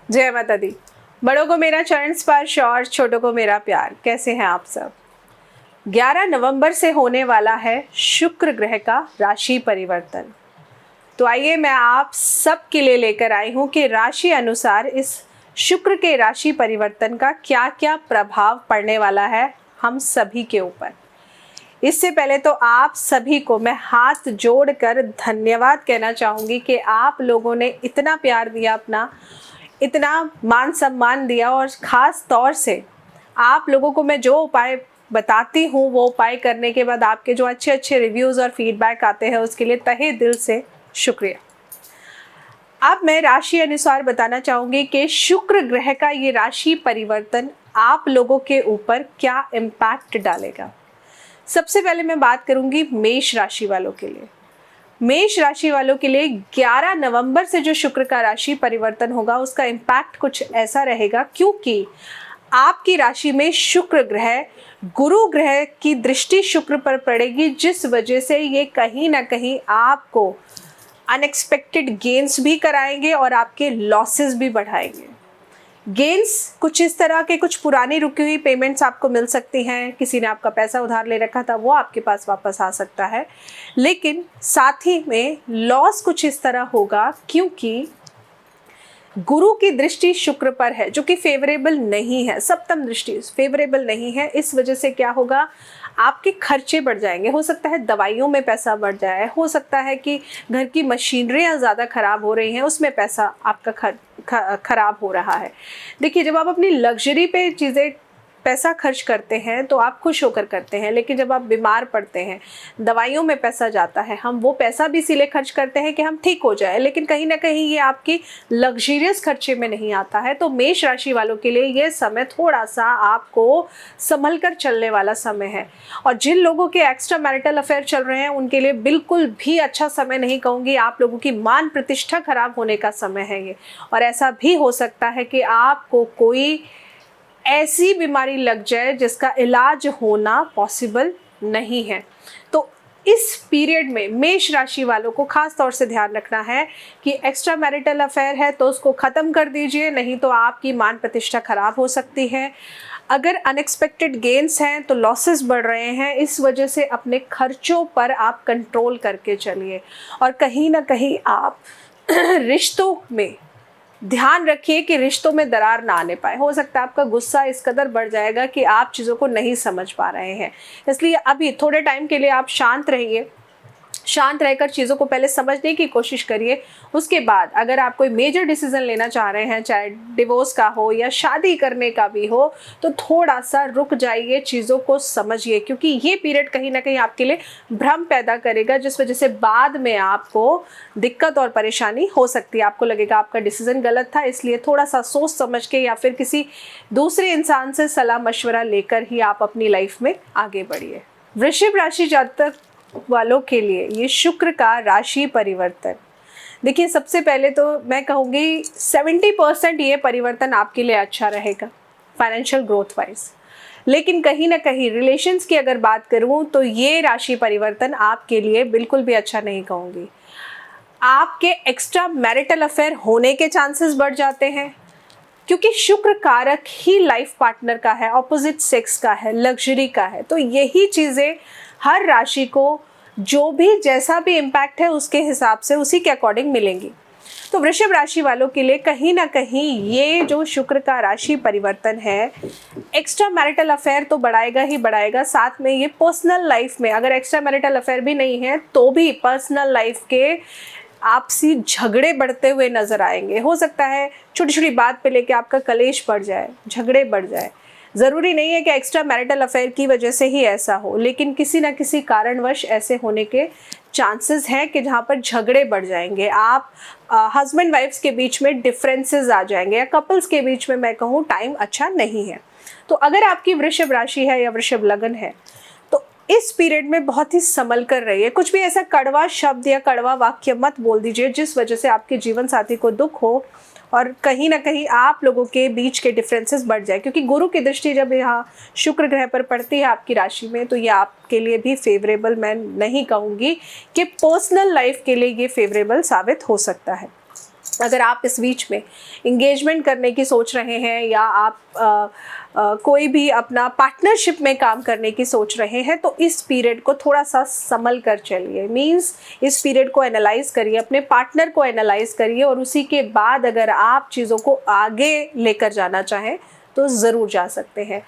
जय माता दी। बड़ों को मेरा चरण स्पर्श और छोटों को मेरा प्यार। कैसे हैं आप सब? 11 नवंबर से होने वाला है शुक्र ग्रह का राशि परिवर्तन। तो आइए मैं आप सब के लिए लेकर आई हूँ कि राशि अनुसार इस शुक्र के राशि परिवर्तन का क्या क्या प्रभाव पड़ने वाला है हम सभी के ऊपर। इससे पहले तो आप सभी को मैं हाथ जोड़कर धन्यवाद कहना चाहूँगी कि आप लोगों ने इतना प्यार दिया, अपना इतना मान सम्मान दिया, और ख़ास तौर से आप लोगों को मैं जो उपाय बताती हूँ वो उपाय करने के बाद आपके जो अच्छे अच्छे रिव्यूज़ और फीडबैक आते हैं उसके लिए तहे दिल से शुक्रिया। अब मैं राशि अनुसार बताना चाहूँगी कि शुक्र ग्रह का ये राशि परिवर्तन आप लोगों के ऊपर क्या इम्पैक्ट डालेगा। सबसे पहले मैं बात करूँगी मेष राशि वालों के लिए। मेष राशि वालों के लिए 11 नवंबर से जो शुक्र का राशि परिवर्तन होगा उसका इम्पैक्ट कुछ ऐसा रहेगा, क्योंकि आपकी राशि में शुक्र ग्रह गुरु ग्रह की दृष्टि शुक्र पर पड़ेगी, जिस वजह से ये कहीं ना कहीं आपको अनएक्सपेक्टेड गेन्स भी कराएंगे और आपके लॉसेस भी बढ़ाएंगे। गेन्स कुछ इस तरह के, कुछ पुरानी रुकी हुई पेमेंट्स आपको मिल सकती हैं, किसी ने आपका पैसा उधार ले रखा था वो आपके पास वापस आ सकता है, लेकिन साथ ही में लॉस कुछ इस तरह होगा क्योंकि गुरु की दृष्टि शुक्र पर है जो कि फेवरेबल नहीं है, सप्तम दृष्टि फेवरेबल नहीं है। इस वजह से क्या होगा, आपके खर्चे बढ़ जाएंगे। हो सकता है दवाइयों में पैसा बढ़ जाए, हो सकता है कि घर की मशीनरियाँ ज़्यादा ख़राब हो रही हैं उसमें पैसा आपका खराब हो रहा है। देखिए, जब आप अपनी लग्जरी पे चीज़ें पैसा खर्च करते हैं तो आप खुश होकर करते हैं, लेकिन जब आप बीमार पड़ते हैं, दवाइयों में पैसा जाता है, हम वो पैसा भी इसीलिए खर्च करते हैं कि हम ठीक हो जाए, लेकिन कहीं ना कहीं ये आपकी लग्जरियस खर्चे में नहीं आता है। तो मेष राशि वालों के लिए ये समय थोड़ा सा आपको संभल कर चलने वाला समय है। और जिन लोगों के एक्स्ट्रा मैरिटल अफेयर चल रहे हैं उनके लिए बिल्कुल भी अच्छा समय नहीं कहूँगी। आप लोगों की मान प्रतिष्ठा खराब होने का समय है ये, और ऐसा भी हो सकता है कि आपको कोई ऐसी बीमारी लग जाए जिसका इलाज होना पॉसिबल नहीं है। तो इस पीरियड में मेष राशि वालों को खास तौर से ध्यान रखना है कि एक्स्ट्रा मैरिटल अफेयर है तो उसको ख़त्म कर दीजिए, नहीं तो आपकी मान प्रतिष्ठा खराब हो सकती है। अगर अनएक्सपेक्टेड गेन्स हैं तो लॉसेस बढ़ रहे हैं, इस वजह से अपने खर्चों पर आप कंट्रोल करके चलिए। और कहीं ना कहीं आप रिश्तों में ध्यान रखिए कि रिश्तों में दरार ना आने पाए। हो सकता है आपका गुस्सा इस कदर बढ़ जाएगा कि आप चीज़ों को नहीं समझ पा रहे हैं, इसलिए अभी थोड़े टाइम के लिए आप शांत रहिए। शांत रहकर चीज़ों को पहले समझने की कोशिश करिए। उसके बाद अगर आप कोई मेजर डिसीजन लेना चाह रहे हैं, चाहे डिवोर्स का हो या शादी करने का भी हो, तो थोड़ा सा रुक जाइए, चीज़ों को समझिए, क्योंकि ये पीरियड कहीं ना कहीं आपके लिए भ्रम पैदा करेगा, जिस वजह से बाद में आपको दिक्कत और परेशानी हो सकती है। आपको लगेगा आपका डिसीजन गलत था, इसलिए थोड़ा सा सोच समझ के या फिर किसी दूसरे इंसान से सलाह मशवरा लेकर ही आप अपनी लाइफ में आगे बढ़िए। वृश्चिक राशि जातक वालों के लिए ये शुक्र का राशि परिवर्तन, देखिए सबसे पहले तो मैं कहूँगी 70% ये परिवर्तन आपके लिए अच्छा रहेगा फाइनेंशियल ग्रोथ वाइज, लेकिन कहीं ना कहीं रिलेशंस की अगर बात करूँ तो ये राशि परिवर्तन आपके लिए बिल्कुल भी अच्छा नहीं कहूँगी। आपके एक्स्ट्रा मैरिटल अफेयर होने के चांसेस बढ़ जाते हैं, क्योंकि शुक्र कारक ही लाइफ पार्टनर का है, ऑपोजिट सेक्स का है, लग्जरी का है। तो यही चीज़ें हर राशि को जो भी जैसा भी इम्पैक्ट है उसके हिसाब से उसी के अकॉर्डिंग मिलेंगी। तो वृषभ राशि वालों के लिए कहीं ना कहीं ये जो शुक्र का राशि परिवर्तन है, एक्स्ट्रा मैरिटल अफेयर तो बढ़ाएगा ही बढ़ाएगा, साथ में ये पर्सनल लाइफ में अगर एक्स्ट्रा मैरिटल अफेयर भी नहीं है तो भी पर्सनल लाइफ के आपसी झगड़े बढ़ते हुए नजर आएंगे। हो सकता है छोटी छोटी बात पे लेके आपका कलेश बढ़ जाए, झगड़े बढ़ जाए। ज़रूरी नहीं है कि एक्स्ट्रा मैरिटल अफेयर की वजह से ही ऐसा हो, लेकिन किसी ना किसी कारणवश ऐसे होने के चांसेस हैं कि जहाँ पर झगड़े बढ़ जाएंगे। आप हस्बैंड वाइफ्स के बीच में डिफरेंसेस आ जाएंगे, या कपल्स के बीच में मैं कहूँ टाइम अच्छा नहीं है। तो अगर आपकी वृषभ राशि है या वृषभ लगन है तो इस पीरियड में बहुत ही संभल कर रहिए। कुछ भी ऐसा कड़वा शब्द या कड़वा वाक्य मत बोल दीजिए जिस वजह से आपके जीवन साथी को दुख हो और कहीं ना कहीं आप लोगों के बीच के डिफरेंसेस बढ़ जाए, क्योंकि गुरु की दृष्टि जब यहाँ शुक्र ग्रह पर पड़ती है आपकी राशि में तो ये आपके लिए भी फेवरेबल मैं नहीं कहूँगी कि पर्सनल लाइफ के लिए ये फेवरेबल साबित हो सकता है। अगर आप इस बीच में इंगेजमेंट करने की सोच रहे हैं या आप कोई भी अपना पार्टनरशिप में काम करने की सोच रहे हैं तो इस पीरियड को थोड़ा सा संभल कर चलिए। मींस इस पीरियड को एनालाइज करिए, अपने पार्टनर को एनालाइज करिए और उसी के बाद अगर आप चीज़ों को आगे लेकर जाना चाहें तो ज़रूर जा सकते हैं।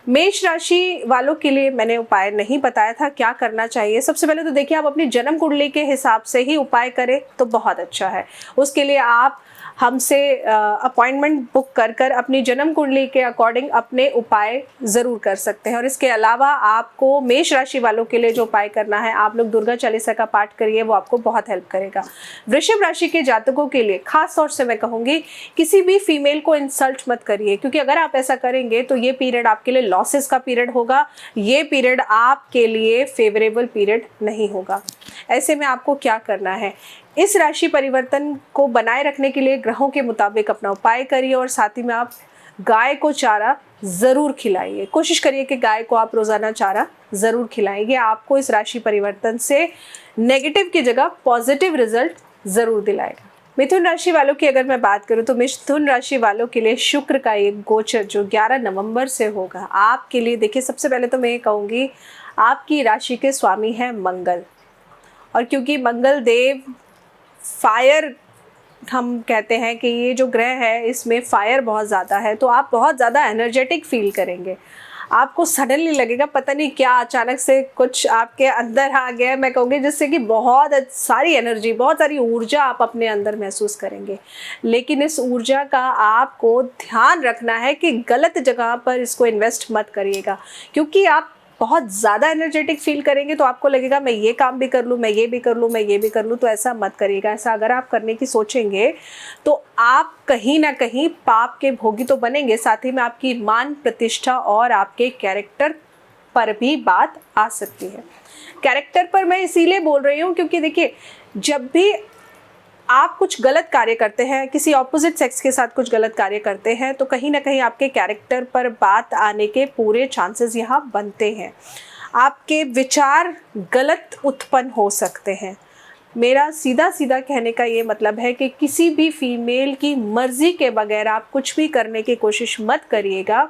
मेष राशि वालों के लिए मैंने उपाय नहीं बताया था क्या करना चाहिए। सबसे पहले तो देखिए, आप अपनी जन्म कुंडली के हिसाब से ही उपाय करें तो बहुत अच्छा है। उसके लिए आप हमसे अपॉइंटमेंट बुक कर कर अपनी जन्म कुंडली के अकॉर्डिंग अपने उपाय ज़रूर कर सकते हैं। और इसके अलावा आपको मेष राशि वालों के लिए जो उपाय करना है, आप लोग दुर्गा चालीसा का पाठ करिए, वो आपको बहुत हेल्प करेगा। वृषभ राशि के जातकों के लिए खास तौर से मैं कहूँगी, किसी भी फीमेल को इंसल्ट मत करिए, क्योंकि अगर आप ऐसा करेंगे तो ये पीरियड आपके लिए लॉसेस का पीरियड होगा। ये पीरियड आपके लिए फेवरेबल पीरियड नहीं होगा। ऐसे में आपको क्या करना है, इस राशि परिवर्तन को बनाए रखने के लिए ग्रहों के मुताबिक अपना उपाय करिए और साथ ही में आप गाय को चारा ज़रूर खिलाइए। कोशिश करिए कि गाय को आप रोज़ाना चारा ज़रूर खिलाएंगे। आपको इस राशि परिवर्तन से नेगेटिव की जगह पॉजिटिव रिजल्ट ज़रूर दिलाएगा। मिथुन राशि वालों की अगर मैं बात करूं तो मिथुन राशि वालों के लिए शुक्र का एक गोचर जो 11 नवंबर से होगा आपके लिए, देखिए सबसे पहले तो मैं ये कहूँगी, आपकी राशि के स्वामी हैं मंगल, और क्योंकि मंगल देव फायर, हम कहते हैं कि ये जो ग्रह है इसमें फायर बहुत ज़्यादा है, तो आप बहुत ज़्यादा एनर्जेटिक फील करेंगे। आपको सडनली लगेगा पता नहीं क्या अचानक से कुछ आपके अंदर आ गया, मैं कहूँगी, जिससे कि बहुत सारी एनर्जी, बहुत सारी ऊर्जा आप अपने अंदर महसूस करेंगे। लेकिन इस ऊर्जा का आपको ध्यान रखना है कि गलत जगह पर इसको इन्वेस्ट मत करिएगा, क्योंकि आप बहुत ज़्यादा एनर्जेटिक फील करेंगे तो आपको लगेगा मैं ये काम भी कर लूँ, मैं ये भी कर लूँ, मैं ये भी कर लूँ। तो ऐसा मत करिएगा। ऐसा अगर आप करने की सोचेंगे तो आप कहीं ना कहीं पाप के भोगी तो बनेंगे, साथ ही में आपकी मान प्रतिष्ठा और आपके कैरेक्टर पर भी बात आ सकती है। कैरेक्टर पर मैं इसीलिए बोल रही हूँ क्योंकि देखिए, जब भी आप कुछ गलत कार्य करते हैं, किसी ऑपोजिट सेक्स के साथ कुछ गलत कार्य करते हैं, तो कहीं ना कहीं आपके कैरेक्टर पर बात आने के पूरे चांसेस यहाँ बनते हैं। आपके विचार गलत उत्पन्न हो सकते हैं। मेरा सीधा सीधा कहने का ये मतलब है कि किसी भी फीमेल की मर्जी के बगैर आप कुछ भी करने की कोशिश मत करिएगा,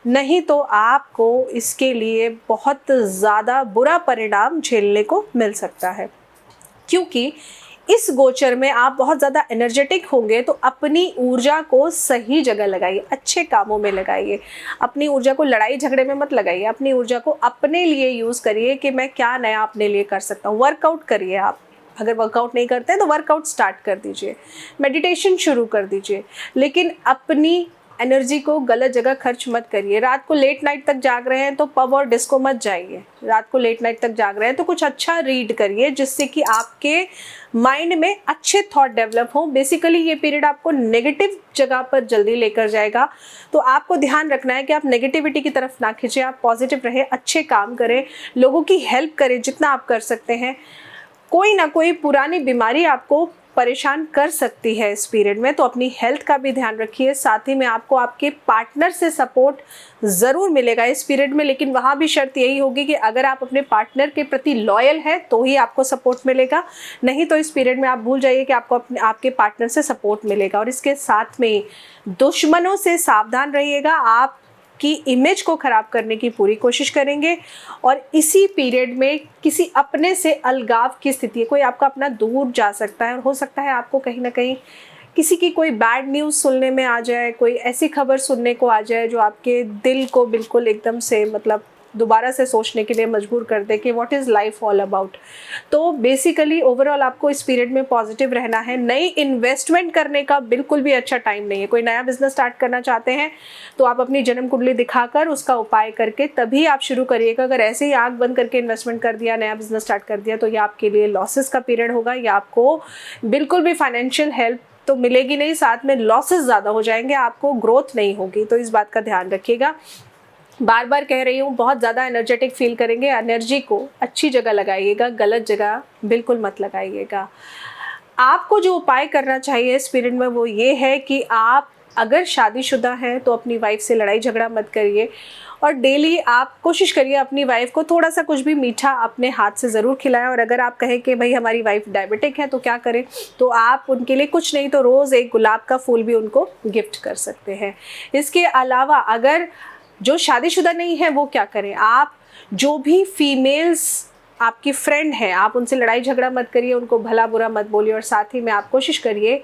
नहीं तो आपको इसके लिए बहुत ज़्यादा बुरा परिणाम झेलने को मिल सकता है। क्योंकि इस गोचर में आप बहुत ज़्यादा एनर्जेटिक होंगे, तो अपनी ऊर्जा को सही जगह लगाइए, अच्छे कामों में लगाइए। अपनी ऊर्जा को लड़ाई झगड़े में मत लगाइए, अपनी ऊर्जा को अपने लिए यूज़ करिए कि मैं क्या नया अपने लिए कर सकता हूँ। वर्कआउट करिए। आप अगर वर्कआउट नहीं करते हैं तो वर्कआउट स्टार्ट कर दीजिए, मेडिटेशन शुरू कर दीजिए, लेकिन अपनी एनर्जी को गलत जगह खर्च मत करिए। रात को लेट नाइट तक जाग रहे हैं तो पब और डिस्को मत जाइए। रात को लेट नाइट तक जाग रहे हैं तो कुछ अच्छा रीड करिए, जिससे कि आपके माइंड में अच्छे थॉट डेवलप हो। बेसिकली ये पीरियड आपको नेगेटिव जगह पर जल्दी लेकर जाएगा, तो आपको ध्यान रखना है कि आप नेगेटिविटी की तरफ ना खींचे, आप पॉजिटिव रहें, अच्छे काम करें, लोगों की हेल्प करें जितना आप कर सकते हैं। कोई ना कोई पुरानी बीमारी आपको परेशान कर सकती है इस पीरियड में, तो अपनी हेल्थ का भी ध्यान रखिए। साथ ही में आपको आपके पार्टनर से सपोर्ट ज़रूर मिलेगा इस पीरियड में, लेकिन वहाँ भी शर्त यही होगी कि अगर आप अपने पार्टनर के प्रति लॉयल है तो ही आपको सपोर्ट मिलेगा, नहीं तो इस पीरियड में आप भूल जाइए कि आपको आपके पार्टनर से सपोर्ट मिलेगा। और इसके साथ में दुश्मनों से सावधान रहिएगा, आप की इमेज को ख़राब करने की पूरी कोशिश करेंगे। और इसी पीरियड में किसी अपने से अलगाव की स्थिति है, कोई आपका अपना दूर जा सकता है और हो सकता है आपको कहीं ना कहीं किसी की कोई बैड न्यूज़ सुनने में आ जाए, कोई ऐसी खबर सुनने को आ जाए जो आपके दिल को बिल्कुल एकदम से मतलब दोबारा से सोचने के लिए मजबूर कर दे कि what is life all about. तो बेसिकली ओवरऑल आपको इस पीरियड में पॉजिटिव रहना है। नई इन्वेस्टमेंट करने का बिल्कुल भी अच्छा टाइम नहीं है। कोई नया बिजनेस स्टार्ट करना चाहते हैं तो आप अपनी जन्म कुंडली दिखाकर उसका उपाय करके तभी आप शुरू करिएगा। अगर ऐसे ही आंख बंद करके इन्वेस्टमेंट कर दिया, नया बिजनेस स्टार्ट कर दिया, तो ये आपके लिए लॉसेस का पीरियड होगा। या आपको बिल्कुल भी फाइनेंशियल हेल्प तो मिलेगी नहीं, साथ में लॉसेस ज़्यादा हो जाएंगे, आपको ग्रोथ नहीं होगी। तो इस बात का ध्यान रखिएगा। बार बार कह रही हूँ, बहुत ज़्यादा एनर्जेटिक फील करेंगे, एनर्जी को अच्छी जगह लगाइएगा, गलत जगह बिल्कुल मत लगाइएगा। आपको जो उपाय करना चाहिए इस पीरियड में वो ये है कि आप अगर शादीशुदा हैं तो अपनी वाइफ से लड़ाई झगड़ा मत करिए, और डेली आप कोशिश करिए अपनी वाइफ को थोड़ा सा कुछ भी मीठा अपने हाथ से ज़रूर खिलाएं। और अगर आप कहें कि भाई हमारी वाइफ डायबिटिक है तो क्या करें, तो आप उनके लिए कुछ नहीं तो रोज़ एक गुलाब का फूल भी उनको गिफ्ट कर सकते हैं। इसके अलावा अगर जो शादीशुदा नहीं है वो क्या करें, आप जो भी फीमेल्स आपकी फ्रेंड है आप उनसे लड़ाई झगड़ा मत करिए, उनको भला बुरा मत बोलिए, और साथ ही में आप कोशिश करिए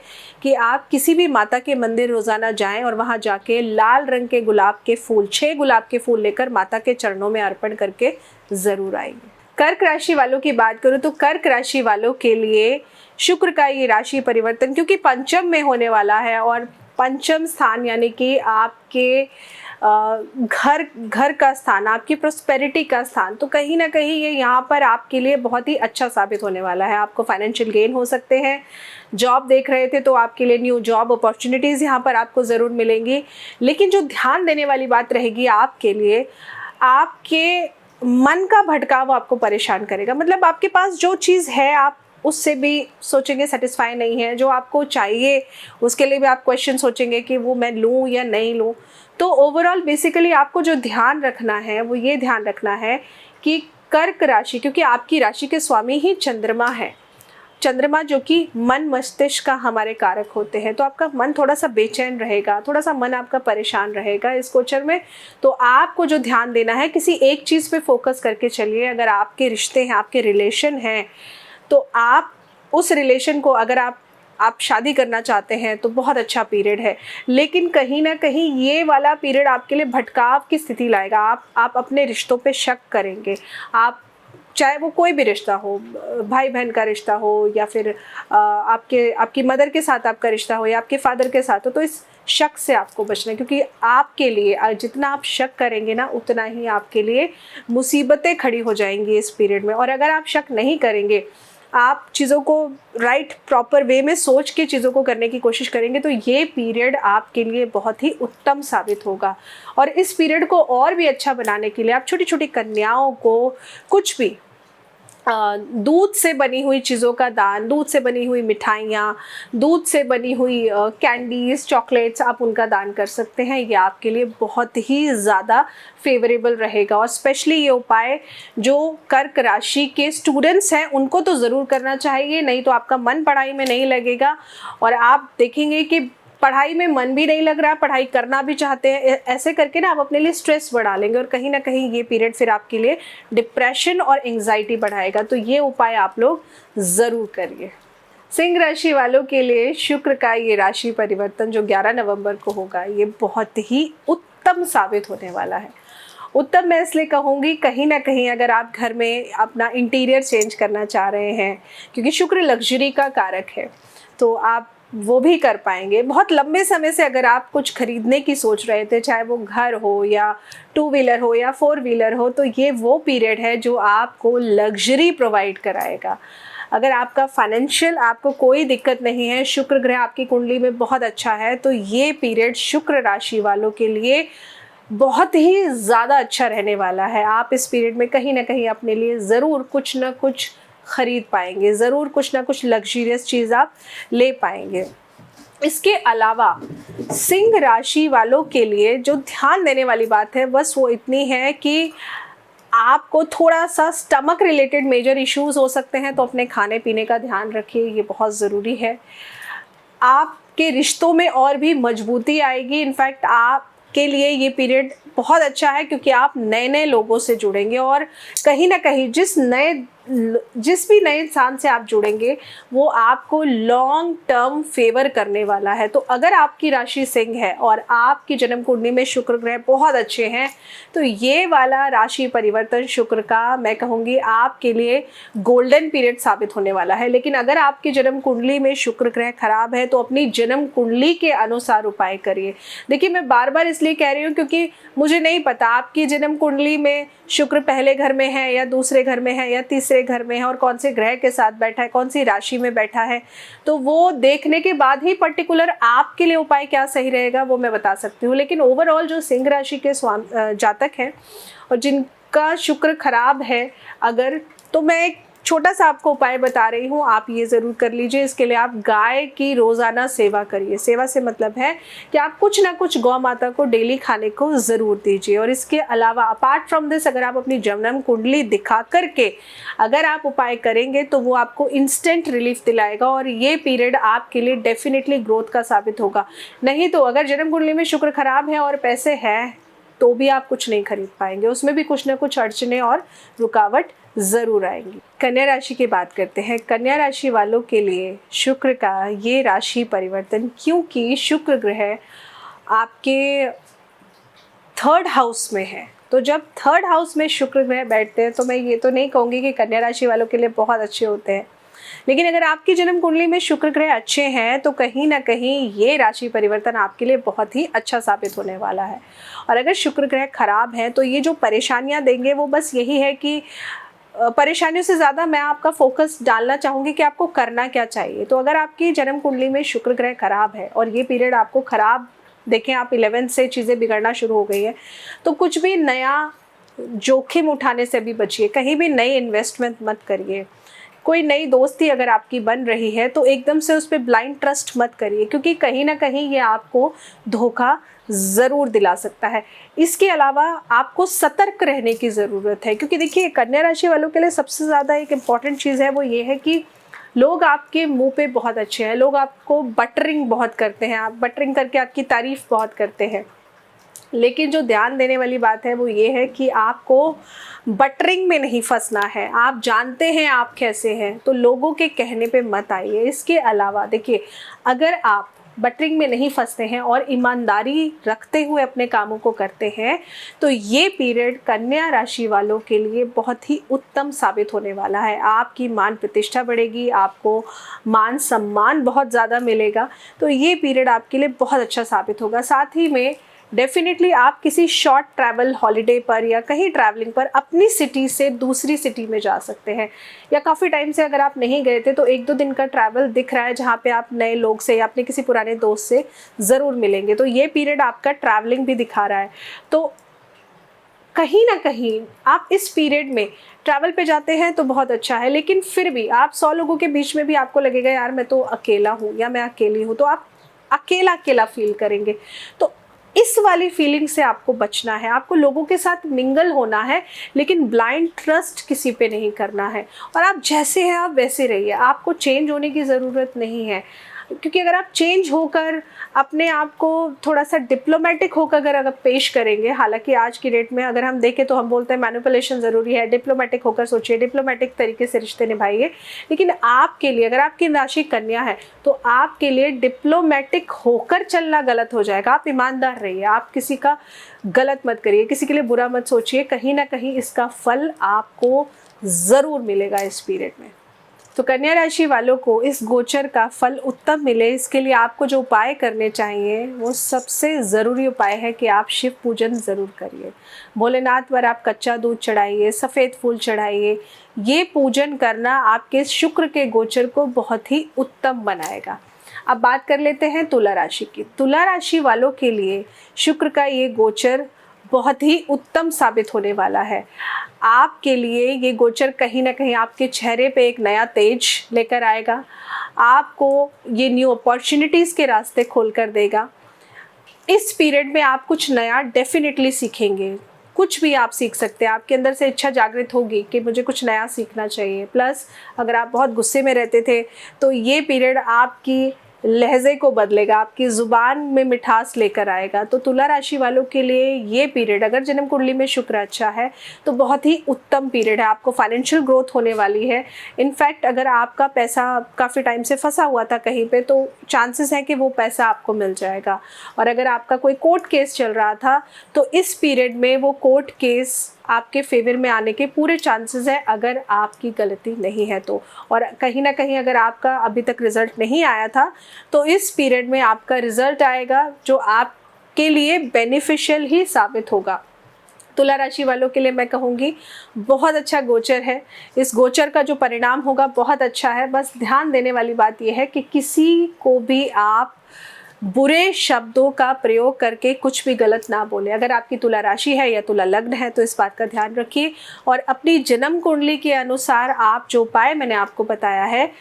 कि आप किसी भी माता के मंदिर रोज़ाना जाएं और वहां जाके लाल रंग के गुलाब के फूल 6 गुलाब के फूल लेकर माता के चरणों में अर्पण करके ज़रूर आएंगे। कर्क राशि वालों की बात करूं तो कर्क राशि वालों के लिए शुक्र का ये राशि परिवर्तन क्योंकि पंचम में होने वाला है, और पंचम स्थान यानी कि आपके घर का स्थान, आपकी प्रोस्पेरिटी का स्थान, तो कहीं ना कहीं ये यहाँ पर आपके लिए बहुत ही अच्छा साबित होने वाला है। आपको फाइनेंशियल गेन हो सकते हैं। जॉब देख रहे थे तो आपके लिए न्यू जॉब अपॉर्चुनिटीज़ यहाँ पर आपको ज़रूर मिलेंगी। लेकिन जो ध्यान देने वाली बात रहेगी आपके लिए, आपके मन का भटकाव आपको परेशान करेगा। मतलब आपके पास जो चीज़ है आप उससे भी सोचेंगे सेटिस्फाई नहीं है, जो आपको चाहिए उसके लिए भी आप क्वेश्चन सोचेंगे कि वो मैं लूँ या नहीं लूँ। तो ओवरऑल बेसिकली आपको जो ध्यान रखना है वो ये ध्यान रखना है कि कर्क राशि, क्योंकि आपकी राशि के स्वामी ही चंद्रमा है, चंद्रमा जो कि मन मस्तिष्क का हमारे कारक होते हैं, तो आपका मन थोड़ा सा बेचैन रहेगा, थोड़ा सा मन आपका परेशान रहेगा इस गोचर में। तो आपको जो ध्यान देना है किसी एक चीज़ पे फोकस करके चलिए। अगर आपके रिश्ते हैं, आपके रिलेशन हैं, तो आप उस रिलेशन को, अगर आप शादी करना चाहते हैं तो बहुत अच्छा पीरियड है। लेकिन कहीं ना कहीं ये वाला पीरियड आपके लिए भटकाव की स्थिति लाएगा। आप अपने रिश्तों पे शक करेंगे। आप चाहे वो कोई भी रिश्ता हो, भाई बहन का रिश्ता हो, या फिर आपकी मदर के साथ आपका रिश्ता हो, या आपके फादर के साथ हो, तो इस शक से आपको बचना है। क्योंकि आपके लिए जितना आप शक करेंगे ना उतना ही आपके लिए मुसीबतें खड़ी हो जाएंगी इस पीरियड में। और अगर आप शक नहीं करेंगे, आप चीज़ों को राइट प्रॉपर वे में सोच के चीज़ों को करने की कोशिश करेंगे, तो ये पीरियड आपके लिए बहुत ही उत्तम साबित होगा। और इस पीरियड को और भी अच्छा बनाने के लिए आप छोटी छोटी कन्याओं को कुछ भी दूध से बनी हुई चीज़ों का दान, दूध से बनी हुई मिठाइयाँ, दूध से बनी हुई कैंडीज़, चॉकलेट्स, आप उनका दान कर सकते हैं। ये आपके लिए बहुत ही ज़्यादा फेवरेबल रहेगा। और स्पेशली ये उपाय जो कर्क राशि के स्टूडेंट्स हैं उनको तो ज़रूर करना चाहिए, नहीं तो आपका मन पढ़ाई में नहीं लगेगा और आप देखेंगे कि पढ़ाई में मन भी नहीं लग रहा, पढ़ाई करना भी चाहते हैं, ऐसे करके ना आप अपने लिए स्ट्रेस बढ़ा लेंगे और कहीं ना कहीं ये पीरियड फिर आपके लिए डिप्रेशन और एंजाइटी बढ़ाएगा। तो ये उपाय आप लोग ज़रूर करिए। सिंह राशि वालों के लिए शुक्र का ये राशि परिवर्तन जो 11 नवंबर को होगा, ये बहुत ही उत्तम साबित होने वाला है। उत्तम मैं इसलिए कहूँगी, कहीं ना कहीं अगर आप घर में अपना इंटीरियर चेंज करना चाह रहे हैं, क्योंकि शुक्र लग्जरी का कारक है, तो आप वो भी कर पाएंगे। बहुत लंबे समय से अगर आप कुछ खरीदने की सोच रहे थे, चाहे वो घर हो या 2 व्हीलर हो या 4 व्हीलर हो, तो ये वो पीरियड है जो आपको लग्जरी प्रोवाइड कराएगा। अगर आपका फाइनेंशियल आपको कोई दिक्कत नहीं है, शुक्र ग्रह आपकी कुंडली में बहुत अच्छा है, तो ये पीरियड शुक्र राशि वालों के लिए बहुत ही ज़्यादा अच्छा रहने वाला है। आप इस पीरियड में कहीं ना कहीं अपने लिए ज़रूर कुछ ना कुछ खरीद पाएंगे, ज़रूर कुछ ना कुछ लग्जरियस चीज़ आप ले पाएंगे। इसके अलावा सिंह राशि वालों के लिए जो ध्यान देने वाली बात है बस वो इतनी है कि आपको थोड़ा सा स्टमक रिलेटेड मेजर इश्यूज हो सकते हैं, तो अपने खाने पीने का ध्यान रखिए, ये बहुत ज़रूरी है। आपके रिश्तों में और भी मजबूती आएगी। इनफैक्ट आपके लिए ये पीरियड बहुत अच्छा है क्योंकि आप नए नए लोगों से जुड़ेंगे और कहीं ना कहीं जिस भी नए इंसान से आप जुड़ेंगे वो आपको लॉन्ग टर्म फेवर करने वाला है। तो अगर आपकी राशि सिंह है और आपकी जन्म कुंडली में शुक्र ग्रह बहुत अच्छे हैं, तो ये वाला राशि परिवर्तन शुक्र का मैं कहूँगी आपके लिए गोल्डन पीरियड साबित होने वाला है। लेकिन अगर आपकी जन्म कुंडली में शुक्र ग्रह खराब है तो अपनी जन्म कुंडली के अनुसार उपाय करिए। देखिए, मैं बार बार इसलिए कह रही हूँ क्योंकि मुझे नहीं पता आपकी जन्म कुंडली में शुक्र पहले घर में है या दूसरे घर में है या तीसरे घर में है और कौन से ग्रह के साथ बैठा है, कौन सी राशि में बैठा है, तो वो देखने के बाद ही पर्टिकुलर आपके लिए उपाय क्या सही रहेगा वो मैं बता सकती हूँ। लेकिन ओवरऑल जो सिंह राशि के जातक हैं और जिनका शुक्र खराब है अगर, तो मैं एक छोटा सा आपको उपाय बता रही हूँ, आप ये ज़रूर कर लीजिए। इसके लिए आप गाय की रोज़ाना सेवा करिए। सेवा से मतलब है कि आप कुछ ना कुछ गौ माता को डेली खाने को ज़रूर दीजिए। और इसके अलावा अपार्ट फ्रॉम दिस, अगर आप अपनी जन्म कुंडली दिखा करके अगर आप उपाय करेंगे तो वो आपको इंस्टेंट रिलीफ दिलाएगा और ये पीरियड आपके लिए डेफिनेटली ग्रोथ का साबित होगा। नहीं तो अगर जन्म कुंडली में शुक्र खराब है और पैसे हैं तो भी आप कुछ नहीं खरीद पाएंगे, उसमें भी कुछ ना कुछ अड़चने और रुकावट ज़रूर आएंगी। कन्या राशि की बात करते हैं। कन्या राशि वालों के लिए शुक्र का ये राशि परिवर्तन, क्योंकि शुक्र ग्रह आपके 3rd हाउस में है, तो जब 3rd हाउस में शुक्र ग्रह बैठते हैं तो मैं ये तो नहीं कहूँगी कि कन्या राशि वालों के लिए बहुत अच्छे होते हैं, लेकिन अगर आपकी जन्म कुंडली में शुक्र ग्रह अच्छे हैं तो कहीं ना कहीं ये राशि परिवर्तन आपके लिए बहुत ही अच्छा साबित होने वाला है। और अगर शुक्र ग्रह खराब है तो ये जो परेशानियां देंगे वो बस यही है कि परेशानियों से ज़्यादा मैं आपका फोकस डालना चाहूँगी कि आपको करना क्या चाहिए। तो अगर आपकी जन्म कुंडली में शुक्र ग्रह खराब है और ये पीरियड आपको खराब, देखें आप 11 से चीज़ें बिगड़ना शुरू हो गई है, तो कुछ भी नया जोखिम उठाने से भी बचिए। कहीं भी नई इन्वेस्टमेंट मत करिए। कोई नई दोस्ती अगर आपकी बन रही है तो एकदम से उस पर ब्लाइंड ट्रस्ट मत करिए, क्योंकि कहीं ना कहीं ये आपको धोखा ज़रूर दिला सकता है। इसके अलावा आपको सतर्क रहने की ज़रूरत है, क्योंकि देखिए कन्या राशि वालों के लिए सबसे ज़्यादा एक इम्पॉर्टेंट चीज़ है वो ये है कि लोग आपके मुंह पे बहुत अच्छे हैं, लोग आपको बटरिंग बहुत करते हैं, आप बटरिंग करके आपकी तारीफ़ बहुत करते हैं। लेकिन जो ध्यान देने वाली बात है वो ये है कि आपको बटरिंग में नहीं फंसना है। आप जानते हैं आप कैसे हैं, तो लोगों के कहने पे मत आइए। इसके अलावा देखिए, अगर आप बटरिंग में नहीं फंसते हैं और ईमानदारी रखते हुए अपने कामों को करते हैं तो ये पीरियड कन्या राशि वालों के लिए बहुत ही उत्तम साबित होने वाला है। आपकी मान प्रतिष्ठा बढ़ेगी, आपको मान सम्मान बहुत ज़्यादा मिलेगा, तो ये पीरियड आपके लिए बहुत अच्छा साबित होगा। साथ ही में डेफिनेटली आप किसी शॉर्ट ट्रैवल हॉलिडे पर या कहीं ट्रैवलिंग पर अपनी सिटी से दूसरी सिटी में जा सकते हैं, या काफ़ी टाइम से अगर आप नहीं गए थे तो 1-2 दिन का ट्रैवल दिख रहा है जहाँ पे आप नए लोग से या अपने किसी पुराने दोस्त से ज़रूर मिलेंगे। तो ये पीरियड आपका ट्रैवलिंग भी दिखा रहा है। तो कहीं ना कहीं आप इस पीरियड में ट्रैवल पे जाते हैं तो बहुत अच्छा है, लेकिन फिर भी आप 100 लोगों के बीच में भी आपको लगेगा यार मैं तो अकेला हूँ या मैं अकेली हूँ, तो आप अकेला अकेला फील करेंगे। तो इस वाली फीलिंग से आपको बचना है। आपको लोगों के साथ मिंगल होना है, लेकिन ब्लाइंड ट्रस्ट किसी पे नहीं करना है। और आप जैसे हैं आप वैसे रहिए, आपको चेंज होने की ज़रूरत नहीं है, क्योंकि अगर आप चेंज होकर अपने आप को थोड़ा सा डिप्लोमेटिक होकर अगर पेश करेंगे, हालांकि आज की डेट में अगर हम देखें तो हम बोलते हैं मैनिपुलेशन ज़रूरी है, डिप्लोमेटिक होकर सोचिए, डिप्लोमेटिक तरीके से रिश्ते निभाइए। लेकिन आपके लिए, अगर आपकी राशि कन्या है तो आपके लिए डिप्लोमेटिक होकर चलना गलत हो जाएगा। आप ईमानदार रहिए, आप किसी का गलत मत करिए, किसी के लिए बुरा मत सोचिए। कहीं ना कहीं इसका फल आपको ज़रूर मिलेगा इस पीरियड में। तो कन्या राशि वालों को इस गोचर का फल उत्तम मिले, इसके लिए आपको जो उपाय करने चाहिए वो सबसे ज़रूरी उपाय है कि आप शिव पूजन ज़रूर करिए। भोलेनाथ पर आप कच्चा दूध चढ़ाइए, सफ़ेद फूल चढ़ाइए। ये पूजन करना आपके शुक्र के गोचर को बहुत ही उत्तम बनाएगा। अब बात कर लेते हैं तुला राशि की। तुला राशि वालों के लिए शुक्र का ये गोचर बहुत ही उत्तम साबित होने वाला है। आपके लिए ये गोचर कहीं ना कहीं आपके चेहरे पे एक नया तेज लेकर आएगा, आपको ये न्यू अपॉर्चुनिटीज़ के रास्ते खोल कर देगा। इस पीरियड में आप कुछ नया डेफिनेटली सीखेंगे, कुछ भी आप सीख सकते हैं। आपके अंदर से इच्छा जागृत होगी कि मुझे कुछ नया सीखना चाहिए। प्लस अगर आप बहुत गुस्से में रहते थे तो ये पीरियड आपकी लहजे को बदलेगा, आपकी ज़ुबान में मिठास लेकर आएगा। तो तुला राशि वालों के लिए ये पीरियड, अगर जन्म कुंडली में शुक्र अच्छा है तो बहुत ही उत्तम पीरियड है। आपको फाइनेंशियल ग्रोथ होने वाली है। इनफैक्ट अगर आपका पैसा काफ़ी टाइम से फंसा हुआ था कहीं पे तो चांसेस है कि वो पैसा आपको मिल जाएगा। और अगर आपका कोई कोर्ट केस चल रहा था तो इस पीरियड में वो कोर्ट केस आपके फेवर में आने के पूरे चांसेस है, अगर आपकी गलती नहीं है तो। और कहीं ना कहीं अगर आपका अभी तक रिज़ल्ट नहीं आया था तो इस पीरियड में आपका रिज़ल्ट आएगा जो आपके लिए बेनिफिशियल ही साबित होगा। तुला राशि वालों के लिए मैं कहूँगी बहुत अच्छा गोचर है। इस गोचर का जो परिणाम होगा बहुत अच्छा है। बस ध्यान देने वाली बात यह है कि किसी को भी आप बुरे शब्दों का प्रयोग करके कुछ भी गलत ना बोले। अगर आपकी तुला राशि है या तुला लग्न है तो इस बात का ध्यान रखिए। और अपनी जन्म कुंडली के अनुसार आप जो उपाय मैंने आपको बताया है,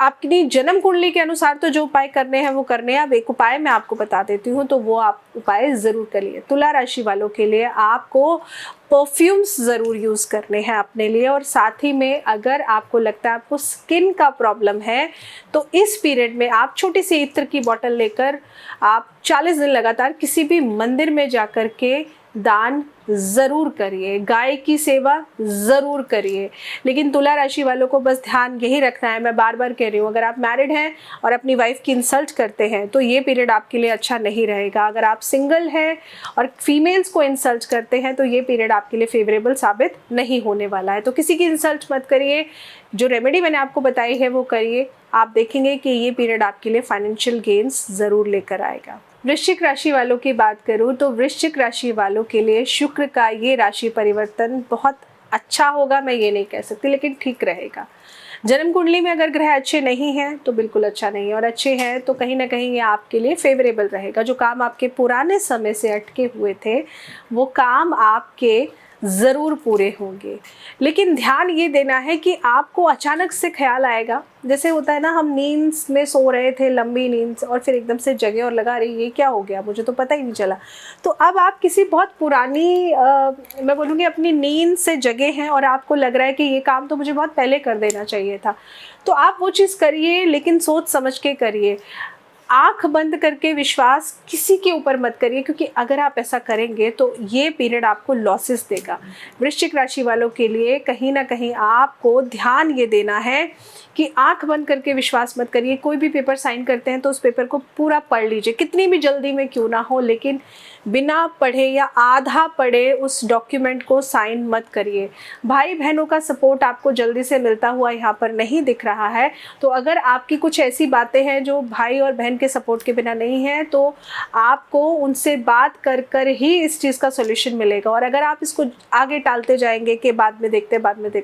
अपनी जन्म कुंडली के अनुसार तो जो उपाय करने हैं वो करने हैं। अब एक उपाय मैं आपको बता देती हूँ, तो वो आप उपाय ज़रूर करिए। तुला राशि वालों के लिए आपको परफ्यूम्स ज़रूर यूज़ करने हैं अपने लिए। और साथ ही में अगर आपको लगता है आपको स्किन का प्रॉब्लम है तो इस पीरियड में आप छोटी सी इत्र की बोतल लेकर आप 40 दिन लगातार किसी भी मंदिर में जाकर के दान ज़रूर करिए, गाय की सेवा ज़रूर करिए। लेकिन तुला राशि वालों को बस ध्यान यही रखना है, मैं बार बार कह रही हूँ, अगर आप मैरिड हैं और अपनी वाइफ की इंसल्ट करते हैं तो ये पीरियड आपके लिए अच्छा नहीं रहेगा। अगर आप सिंगल हैं और फीमेल्स को इंसल्ट करते हैं तो ये पीरियड आपके लिए फेवरेबल साबित नहीं होने वाला है। तो किसी की इंसल्ट मत करिए, जो रेमेडी मैंने आपको बताई है वो करिए। आप देखेंगे कि ये पीरियड आपके लिए फाइनेंशियल गेन्स ज़रूर लेकर आएगा। वृश्चिक राशि वालों की बात करूं तो वृश्चिक राशि वालों के लिए शुक्र का ये राशि परिवर्तन बहुत अच्छा होगा, मैं ये नहीं कह सकती, लेकिन ठीक रहेगा। जन्म कुंडली में अगर ग्रह अच्छे नहीं हैं तो बिल्कुल अच्छा नहीं है, और अच्छे हैं तो कहीं ना कहीं ये आपके लिए फेवरेबल रहेगा। जो काम आपके पुराने समय से अटके हुए थे वो काम आपके ज़रूर पूरे होंगे। लेकिन ध्यान ये देना है कि आपको अचानक से ख्याल आएगा, जैसे होता है ना, हम नींद में सो रहे थे, लंबी नींद, और फिर एकदम से जगे और लगा रही ये क्या हो गया, मुझे तो पता ही नहीं चला। तो अब आप किसी बहुत पुरानी मैं बोलूँगी अपनी नींद से जगे हैं और आपको लग रहा है कि ये काम तो मुझे बहुत पहले कर देना चाहिए था। तो आप वो चीज़ करिए, लेकिन सोच समझ के करिए। आंख बंद करके विश्वास किसी के ऊपर मत करिए, क्योंकि अगर आप ऐसा करेंगे तो ये पीरियड आपको लॉसेस देगा। वृश्चिक राशि वालों के लिए कहीं ना कहीं आपको ध्यान ये देना है कि आंख बंद करके विश्वास मत करिए। कोई भी पेपर साइन करते हैं तो उस पेपर को पूरा पढ़ लीजिए, कितनी भी जल्दी में क्यों ना हो, लेकिन बिना पढ़े या आधा पढ़े उस डॉक्यूमेंट को साइन मत करिए। भाई बहनों का सपोर्ट आपको जल्दी से मिलता हुआ यहाँ पर नहीं दिख रहा है, तो अगर आपकी कुछ ऐसी बातें हैं जो भाई और बहन के सपोर्ट के बिना नहीं है तो आपको उनसे बात कर कर ही इस चीज़ का सॉल्यूशन मिलेगा। और अगर आप इसको आगे टालते जाएंगे कि बाद में देखते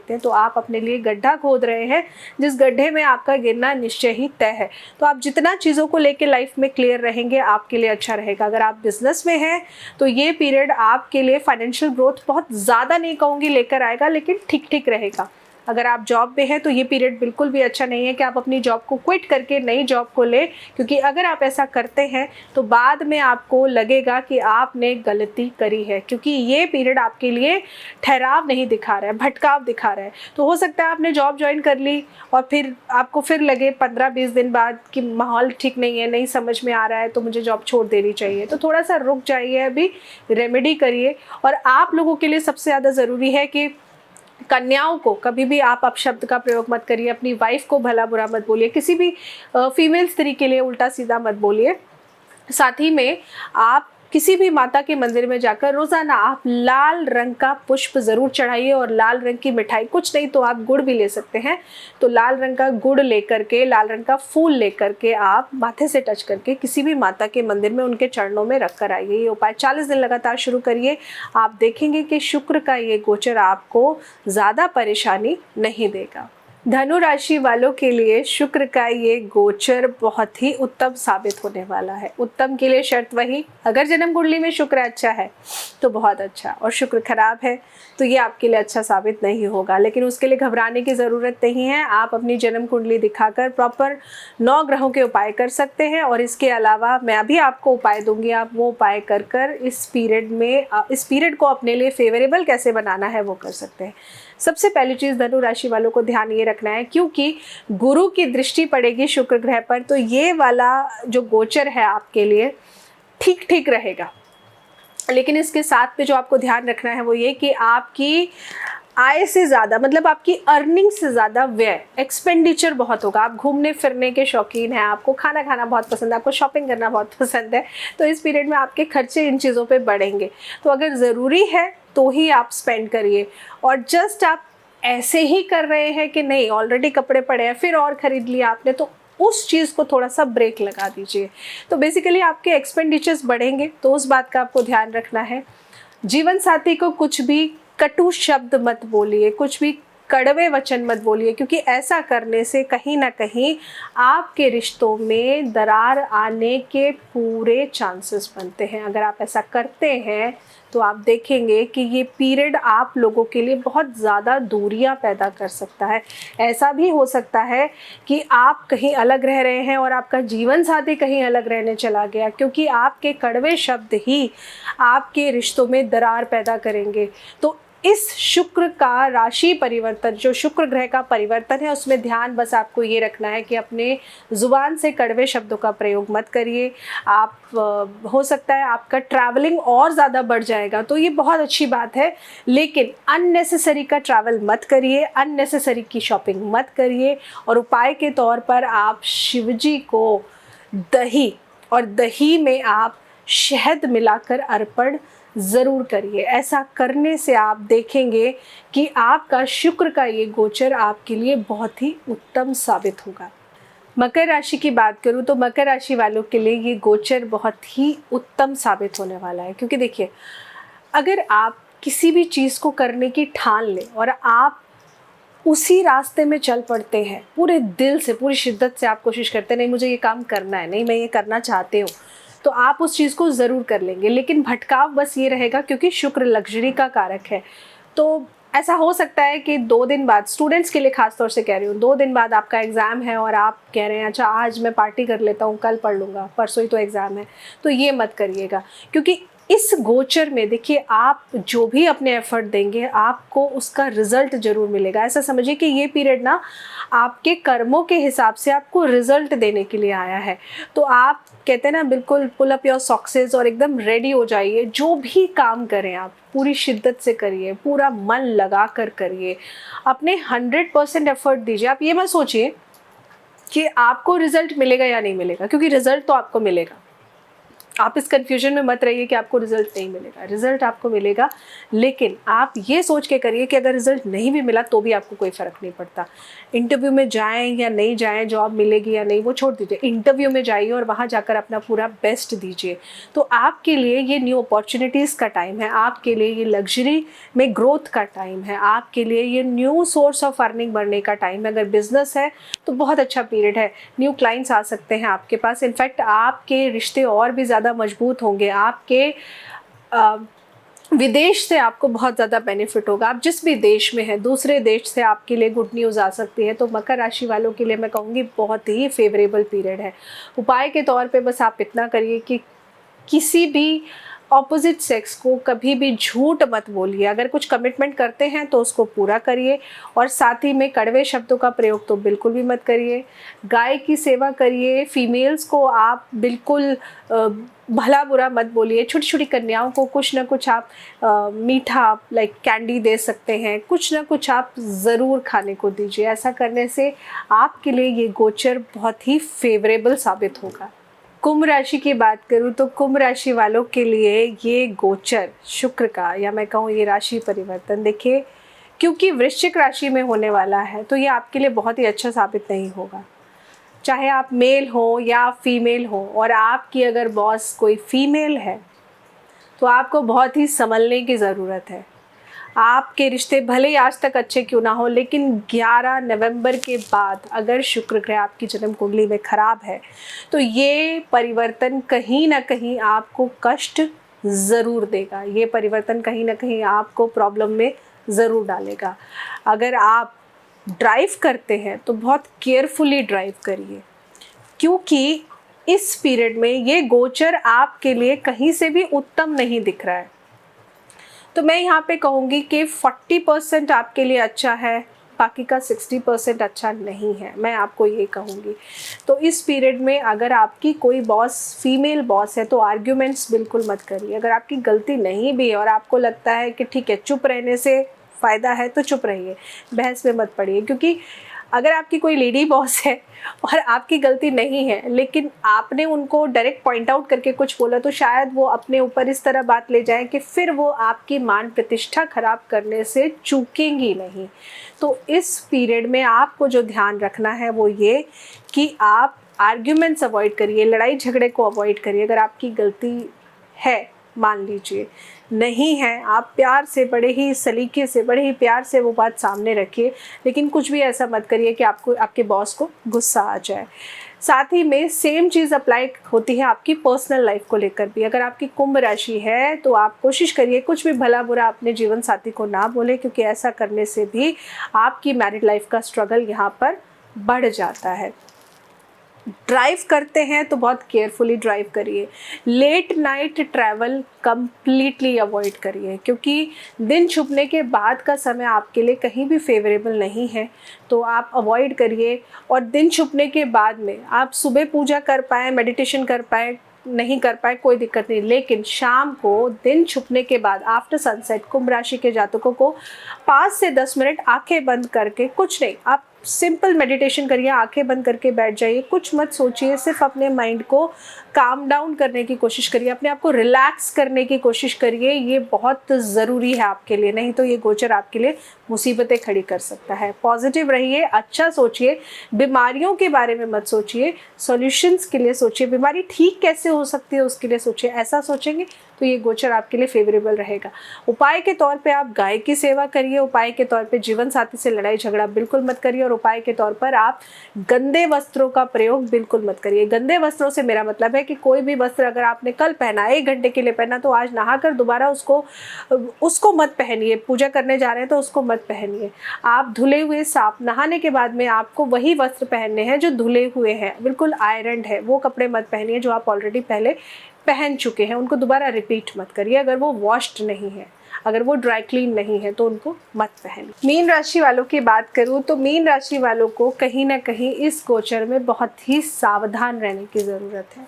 हैं, तो आप अपने लिए गड्ढा खोद रहे हैं, जिस गड्ढे में आपका गिरना निश्चय ही तय है। तो आप जितना चीज़ों को लेकर लाइफ में क्लियर रहेंगे आपके लिए अच्छा रहेगा। अगर आप बिजनेस में हैं तो ये पीरियड आपके लिए फाइनेंशियल ग्रोथ बहुत ज़्यादा नहीं कहूँगी लेकर आएगा, लेकिन ठीक ठीक रहेगा। अगर आप जॉब में हैं तो ये पीरियड बिल्कुल भी अच्छा नहीं है कि आप अपनी जॉब को क्विट करके नई जॉब को ले, क्योंकि अगर आप ऐसा करते हैं तो बाद में आपको लगेगा कि आपने गलती करी है, क्योंकि ये पीरियड आपके लिए ठहराव नहीं दिखा रहा है, भटकाव दिखा रहा है। तो हो सकता है आपने जॉब ज्वाइन कर ली और फिर आपको फिर लगे 15-20 दिन बाद कि माहौल ठीक नहीं है, नहीं समझ में आ रहा है, तो मुझे जॉब छोड़ देनी चाहिए। तो थोड़ा सा रुक जाइए, अभी रेमेडी करिए। और आप लोगों के लिए सबसे ज़्यादा ज़रूरी है कि कन्याओं को कभी भी आप अपशब्द का प्रयोग मत करिए, अपनी वाइफ को भला बुरा मत बोलिए, किसी भी फीमेल स्त्री के लिए उल्टा सीधा मत बोलिए। साथ ही में आप किसी भी माता के मंदिर में जाकर रोज़ाना आप लाल रंग का पुष्प ज़रूर चढ़ाइए और लाल रंग की मिठाई, कुछ नहीं तो आप गुड़ भी ले सकते हैं, तो लाल रंग का गुड़ लेकर के, लाल रंग का फूल लेकर के आप माथे से टच करके किसी भी माता के मंदिर में उनके चरणों में रख कर आइए। ये उपाय 40 दिन लगातार शुरू करिए, आप देखेंगे कि शुक्र का ये गोचर आपको ज़्यादा परेशानी नहीं देगा। धनु राशि वालों के लिए शुक्र का ये गोचर बहुत ही उत्तम साबित होने वाला है। उत्तम के लिए शर्त वही, अगर जन्म कुंडली में शुक्र अच्छा है तो बहुत अच्छा, और शुक्र खराब है तो ये आपके लिए अच्छा साबित नहीं होगा। लेकिन उसके लिए घबराने की ज़रूरत नहीं है, आप अपनी जन्म कुंडली दिखाकर प्रॉपर 9 ग्रहों के उपाय कर सकते हैं। और इसके अलावा मैं अभी आपको उपाय दूंगी, आप वो उपाय कर कर इस पीरियड को अपने लिए फेवरेबल कैसे बनाना है वो कर सकते हैं। सबसे पहली चीज़ धनु राशि वालों को ध्यान ये रखना है, क्योंकि गुरु की दृष्टि पड़ेगी शुक्र ग्रह पर, तो ये वाला जो गोचर है आपके लिए ठीक ठीक रहेगा। लेकिन इसके साथ में जो आपको ध्यान रखना है वो ये कि आपकी आय से ज़्यादा, मतलब आपकी अर्निंग से ज़्यादा व्यय, एक्सपेंडिचर बहुत होगा। आप घूमने फिरने के शौकीन हैं, आपको खाना खाना बहुत पसंद है, आपको शॉपिंग करना बहुत पसंद है, तो इस पीरियड में आपके खर्चे इन चीज़ों पे बढ़ेंगे। तो अगर ज़रूरी है तो ही आप स्पेंड करिए, और जस्ट आप ऐसे ही कर रहे हैं कि नहीं ऑलरेडी कपड़े पड़े हैं फिर और ख़रीद लिया आपने, तो उस चीज़ को थोड़ा सा ब्रेक लगा दीजिए। तो बेसिकली आपके एक्सपेंडिचर्स बढ़ेंगे, तो उस बात का आपको ध्यान रखना है। जीवन साथी को कुछ भी कटु शब्द मत बोलिए, कुछ भी कड़वे वचन मत बोलिए, क्योंकि ऐसा करने से कहीं ना कहीं आपके रिश्तों में दरार आने के पूरे चांसेस बनते हैं। अगर आप ऐसा करते हैं तो आप देखेंगे कि ये पीरियड आप लोगों के लिए बहुत ज़्यादा दूरियां पैदा कर सकता है। ऐसा भी हो सकता है कि आप कहीं अलग रह रहे हैं और आपका जीवन साथी कहीं अलग रहने चला गया, क्योंकि आपके कड़वे शब्द ही आपके रिश्तों में दरार पैदा करेंगे। तो इस शुक्र का राशि परिवर्तन, जो शुक्र ग्रह का परिवर्तन है, उसमें ध्यान बस आपको ये रखना है कि अपने ज़ुबान से कड़वे शब्दों का प्रयोग मत करिए। आप हो सकता है आपका ट्रैवलिंग और ज़्यादा बढ़ जाएगा, तो ये बहुत अच्छी बात है, लेकिन अननेसेसरी का ट्रैवल मत करिए, अननेसेसरी की शॉपिंग मत करिए। और उपाय के तौर पर आप शिवजी को दही, और दही में आप शहद मिलाकर अर्पण ज़रूर करिए। ऐसा करने से आप देखेंगे कि आपका शुक्र का ये गोचर आपके लिए बहुत ही उत्तम साबित होगा। मकर राशि की बात करूँ तो मकर राशि वालों के लिए ये गोचर बहुत ही उत्तम साबित होने वाला है, क्योंकि देखिए, अगर आप किसी भी चीज़ को करने की ठान लें और आप उसी रास्ते में चल पड़ते हैं, पूरे दिल से, पूरी शिद्दत से आप कोशिश करते हैं, नहीं मुझे ये काम करना है, नहीं मैं ये करना चाहती हूँ, तो आप उस चीज़ को ज़रूर कर लेंगे। लेकिन भटकाव बस ये रहेगा, क्योंकि शुक्र लग्जरी का कारक है। तो ऐसा हो सकता है कि 2 दिन बाद, स्टूडेंट्स के लिए खास तौर से कह रही हूँ, 2 दिन बाद आपका एग्ज़ाम है और आप कह रहे हैं अच्छा आज मैं पार्टी कर लेता हूँ, कल पढ़ लूँगा, परसों ही तो एग्ज़ाम है, तो ये मत करिएगा। क्योंकि इस गोचर में देखिए, आप जो भी अपने एफर्ट देंगे आपको उसका रिजल्ट ज़रूर मिलेगा। ऐसा समझिए कि ये पीरियड ना आपके कर्मों के हिसाब से आपको रिजल्ट देने के लिए आया है। तो आप कहते हैं ना, बिल्कुल पुल अप योर सॉक्सेस और एकदम रेडी हो जाइए। जो भी काम करें आप पूरी शिद्दत से करिए, पूरा मन लगा कर करिए, अपने 100% एफर्ट दीजिए। आप ये मत सोचिए कि आपको रिजल्ट मिलेगा या नहीं मिलेगा, क्योंकि रिजल्ट तो आपको मिलेगा। आप इस कन्फ्यूजन में मत रहिए कि आपको रिजल्ट नहीं मिलेगा, रिजल्ट आपको मिलेगा। लेकिन आप ये सोच के करिए कि अगर रिजल्ट नहीं भी मिला तो भी आपको कोई फ़र्क नहीं पड़ता। इंटरव्यू में जाएं या नहीं जाएं, जॉब मिलेगी या नहीं वो छोड़ दीजिए, इंटरव्यू में जाइए और वहाँ जाकर अपना पूरा बेस्ट दीजिए। तो आपके लिए ये न्यू अपॉर्चुनिटीज़ का टाइम है, आपके लिए ये लग्जरी में ग्रोथ का टाइम है, आपके लिए ये न्यू सोर्स ऑफ अर्निंग बढ़ने का टाइम है। अगर बिजनेस है तो बहुत अच्छा पीरियड है, न्यू क्लाइंट्स आ सकते हैं आपके पास। इनफैक्ट आपके रिश्ते और भी ज़्यादा मजबूत होंगे, आपके विदेश से आपको बहुत ज़्यादा बेनिफिट होगा। आप जिस भी देश में हैं, दूसरे देश से आपके लिए गुड न्यूज़ आ सकती है। तो मकर राशि वालों के लिए मैं कहूँगी बहुत ही फेवरेबल पीरियड है। उपाय के तौर पे बस आप इतना करिए कि किसी भी ऑपोजिट सेक्स को कभी भी झूठ मत बोलिए। अगर कुछ कमिटमेंट करते हैं तो उसको पूरा करिए, और साथ ही में कड़वे शब्दों का प्रयोग तो बिल्कुल भी मत करिए। गाय की सेवा करिए, फीमेल्स को आप बिल्कुल भला बुरा मत बोलिए। छोटी छोटी कन्याओं को कुछ ना कुछ आप मीठा लाइक कैंडी दे सकते हैं, कुछ ना कुछ आप ज़रूर खाने को दीजिए। ऐसा करने से आपके लिए ये गोचर बहुत ही फेवरेबल साबित होगा। कुंभ राशि की बात करूं तो कुंभ राशि वालों के लिए ये गोचर शुक्र का, या मैं कहूँ ये राशि परिवर्तन, देखिए क्योंकि वृश्चिक राशि में होने वाला है तो ये आपके लिए बहुत ही अच्छा साबित नहीं होगा। चाहे आप मेल हो या फीमेल हो, और आपकी अगर बॉस कोई फीमेल है तो आपको बहुत ही संभलने की ज़रूरत है। आपके रिश्ते भले ही आज तक अच्छे क्यों ना हो, लेकिन 11 नवंबर के बाद अगर शुक्र ग्रह आपकी जन्म कुंडली में खराब है तो ये परिवर्तन कहीं ना कहीं आपको कष्ट ज़रूर देगा। ये परिवर्तन कहीं ना कहीं आपको प्रॉब्लम में ज़रूर डालेगा। अगर आप ड्राइव करते हैं तो बहुत केयरफुली ड्राइव करिए, क्योंकि इस पीरियड में ये गोचर आपके लिए कहीं से भी उत्तम नहीं दिख रहा है। तो मैं यहाँ पे कहूँगी कि 40% आपके लिए अच्छा है, बाकी का 60% अच्छा नहीं है, मैं आपको ये कहूँगी। तो इस पीरियड में अगर आपकी कोई बॉस फीमेल बॉस है तो आर्ग्यूमेंट्स बिल्कुल मत करिए। अगर आपकी गलती नहीं भी है और आपको लगता है कि ठीक है चुप रहने से फ़ायदा है तो चुप रहिए, बहस में मत पड़िए। क्योंकि अगर आपकी कोई लेडी बॉस है और आपकी गलती नहीं है लेकिन आपने उनको डायरेक्ट पॉइंट आउट करके कुछ बोला, तो शायद वो अपने ऊपर इस तरह बात ले जाए कि फिर वो आपकी मान प्रतिष्ठा खराब करने से चूकेंगी नहीं। तो इस पीरियड में आपको जो ध्यान रखना है वो ये कि आप आर्ग्यूमेंट्स अवॉइड करिए, लड़ाई झगड़े को अवॉइड करिए। अगर आपकी गलती है मान लीजिए नहीं है, आप प्यार से, बड़े ही सलीके से, बड़े ही प्यार से वो बात सामने रखिए, लेकिन कुछ भी ऐसा मत करिए कि आपको, आपके बॉस को गुस्सा आ जाए। साथ ही में सेम चीज़ अप्लाई होती है आपकी पर्सनल लाइफ को लेकर भी। अगर आपकी कुंभ राशि है तो आप कोशिश करिए कुछ भी भला बुरा अपने जीवन साथी को ना बोले, क्योंकि ऐसा करने से भी आपकी मैरिड लाइफ का स्ट्रगल यहाँ पर बढ़ जाता है। ड्राइव करते हैं तो बहुत केयरफुली ड्राइव करिए। Late night travel completely avoid करिए, क्योंकि दिन छुपने के बाद का समय आपके लिए कहीं भी फेवरेबल नहीं है, तो आप अवॉइड करिए। और दिन छुपने के बाद में आप सुबह पूजा कर पाएँ, मेडिटेशन कर पाएँ, नहीं कर पाए कोई दिक्कत नहीं, लेकिन शाम को दिन छुपने के बाद आफ्टर सनसेट कुंभ राशि के जातकों को 5 से 10 मिनट आंखें बंद करके, कुछ नहीं, आप सिंपल मेडिटेशन करिए, आंखें बंद करके बैठ जाइए, कुछ मत सोचिए, सिर्फ अपने माइंड को काम डाउन करने की कोशिश करिए, अपने आप को रिलैक्स करने की कोशिश करिए। ये बहुत ज़रूरी है आपके लिए, नहीं तो ये गोचर आपके लिए मुसीबतें खड़ी कर सकता है। पॉजिटिव रहिए, अच्छा सोचिए, बीमारियों के बारे में मत सोचिए, सॉल्यूशंस के लिए सोचिए, बीमारी ठीक कैसे हो सकती है उसके लिए सोचिए। ऐसा सोचेंगे तो ये गोचर आपके लिए फेवरेबल रहेगा। उपाय के तौर पे आप गाय की सेवा करिए, उपाय के तौर पे जीवन साथी से लड़ाई झगड़ा बिल्कुल मत करिए, और उपाय के तौर पर आप गंदे वस्त्रों का प्रयोग बिल्कुल मत करिए। गंदे वस्त्रों से मेरा मतलब है कि कोई भी वस्त्र अगर आपने कल पहना, 1 घंटे के लिए पहना, तो आज नहाकर दोबारा उसको मत पहनिए। पूजा करने जा रहे हैं तो उसको मत पहनिए। आप धुले हुए साफ, नहाने के बाद में आपको वही वस्त्र पहनने हैं जो धुले हुए हैं, बिल्कुल आयरन है, वो कपड़े मत पहनिए जो आप ऑलरेडी पहले पहन चुके हैं, उनको दोबारा रिपीट मत करिए। अगर वो वॉश्ड नहीं है, अगर वो ड्राई क्लीन नहीं है, तो उनको मत पहनिए। मीन राशि वालों की बात करूं तो मीन राशि वालों को कहीं ना कहीं इस गोचर में बहुत ही सावधान रहने की ज़रूरत है,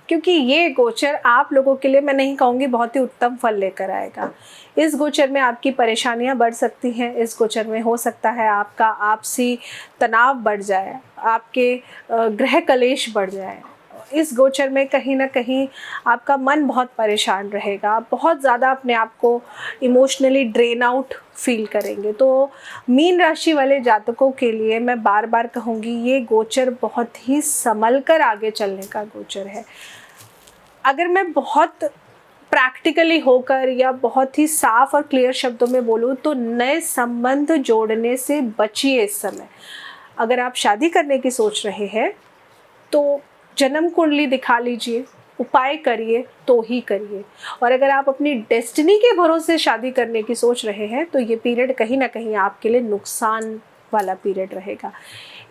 क्योंकि ये गोचर आप लोगों के लिए, मैं नहीं कहूँगी बहुत ही उत्तम फल लेकर आएगा। इस गोचर में आपकी परेशानियां बढ़ सकती हैं। इस गोचर में हो सकता है आपका आपसी तनाव बढ़ जाए, आपके गृह कलेश बढ़ जाए। इस गोचर में कहीं ना कहीं आपका मन बहुत परेशान रहेगा, आप बहुत ज़्यादा अपने आप को इमोशनली ड्रेन आउट फील करेंगे। तो मीन राशि वाले जातकों के लिए मैं बार बार कहूँगी, ये गोचर बहुत ही संभल कर आगे चलने का गोचर है। अगर मैं बहुत प्रैक्टिकली होकर या बहुत ही साफ और क्लियर शब्दों में बोलूँ तो नए संबंध जोड़ने से बचिए इस समय। अगर आप शादी करने की सोच रहे हैं तो जन्म कुंडली दिखा लीजिए, उपाय करिए तो ही करिए। और अगर आप अपनी डेस्टिनी के भरोसे शादी करने की सोच रहे हैं तो ये पीरियड कहीं ना कहीं आपके लिए नुकसान वाला पीरियड रहेगा।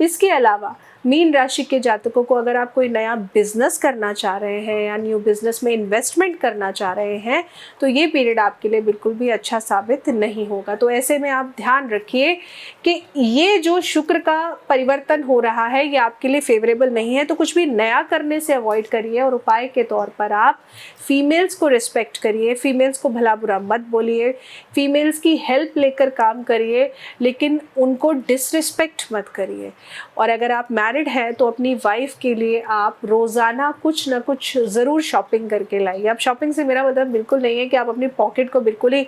इसके अलावा मीन राशि के जातकों को अगर आप कोई नया बिजनेस करना चाह रहे हैं या न्यू बिजनेस में इन्वेस्टमेंट करना चाह रहे हैं तो ये पीरियड आपके लिए बिल्कुल भी अच्छा साबित नहीं होगा। तो ऐसे में आप ध्यान रखिए कि ये जो शुक्र का परिवर्तन हो रहा है ये आपके लिए फेवरेबल नहीं है, तो कुछ भी नया करने से अवॉइड करिए। और उपाय के तौर पर आप फीमेल्स को रिस्पेक्ट करिए, फीमेल्स को भला बुरा मत बोलिए, फीमेल्स की हेल्प लेकर काम करिए, लेकिन उनको डिसरिस्पेक्ट मत करिए। और अगर आप मैरिड हैं तो अपनी वाइफ के लिए आप रोज़ाना कुछ ना कुछ ज़रूर शॉपिंग करके लाइए। अब शॉपिंग से मेरा मतलब बिल्कुल नहीं है कि आप अपनी पॉकेट को बिल्कुल ही,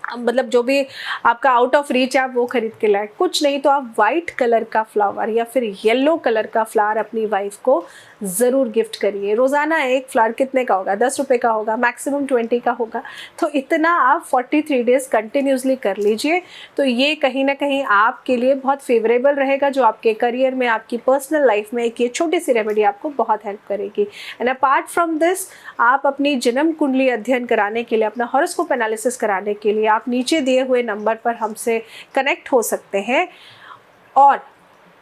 मतलब जो भी आपका आउट ऑफ रीच है आप वो खरीद के लाए, कुछ नहीं तो आप वाइट कलर का फ्लावर या फिर येलो कलर का फ्लावर अपनी वाइफ को ज़रूर गिफ्ट करिए। रोज़ाना एक फ्लावर कितने का होगा? 10 रुपये का होगा, मैक्सिमम 20 का होगा। तो इतना आप 43 डेज़ कंटिन्यूसली कर लीजिए, तो ये कहीं ना कहीं आपके लिए बहुत फेवरेबल रहेगा, जो आपके करियर में, आपकी पर्सनल लाइफ में एक ये छोटी सी रेमेडी आपको बहुत हेल्प करेगी। एंड अपार्ट फ्रॉम दिस, आप अपनी जन्म कुंडली अध्ययन कराने के लिए, अपना हॉरोस्कोप एनालिसिस कराने के लिए आप नीचे दिए हुए नंबर पर हमसे कनेक्ट हो सकते हैं। और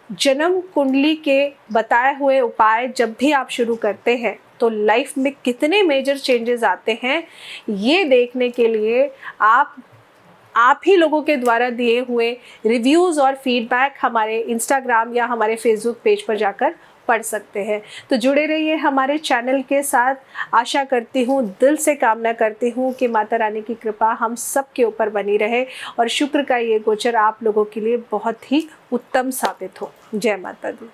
जन्म कुंडली के बताए हुए उपाय जब भी आप शुरू करते हैं तो लाइफ में कितने मेजर चेंजेस आते हैं ये देखने के लिए आप ही लोगों के द्वारा दिए हुए रिव्यूज़ और फीडबैक हमारे इंस्टाग्राम या हमारे फेसबुक पेज पर जाकर पढ़ सकते हैं। तो जुड़े रहिए हमारे चैनल के साथ। आशा करती हूँ, दिल से कामना करती हूँ कि माता रानी की कृपा हम सब के ऊपर बनी रहे और शुक्र का ये गोचर आप लोगों के लिए बहुत ही उत्तम साबित हो। जय माता दी।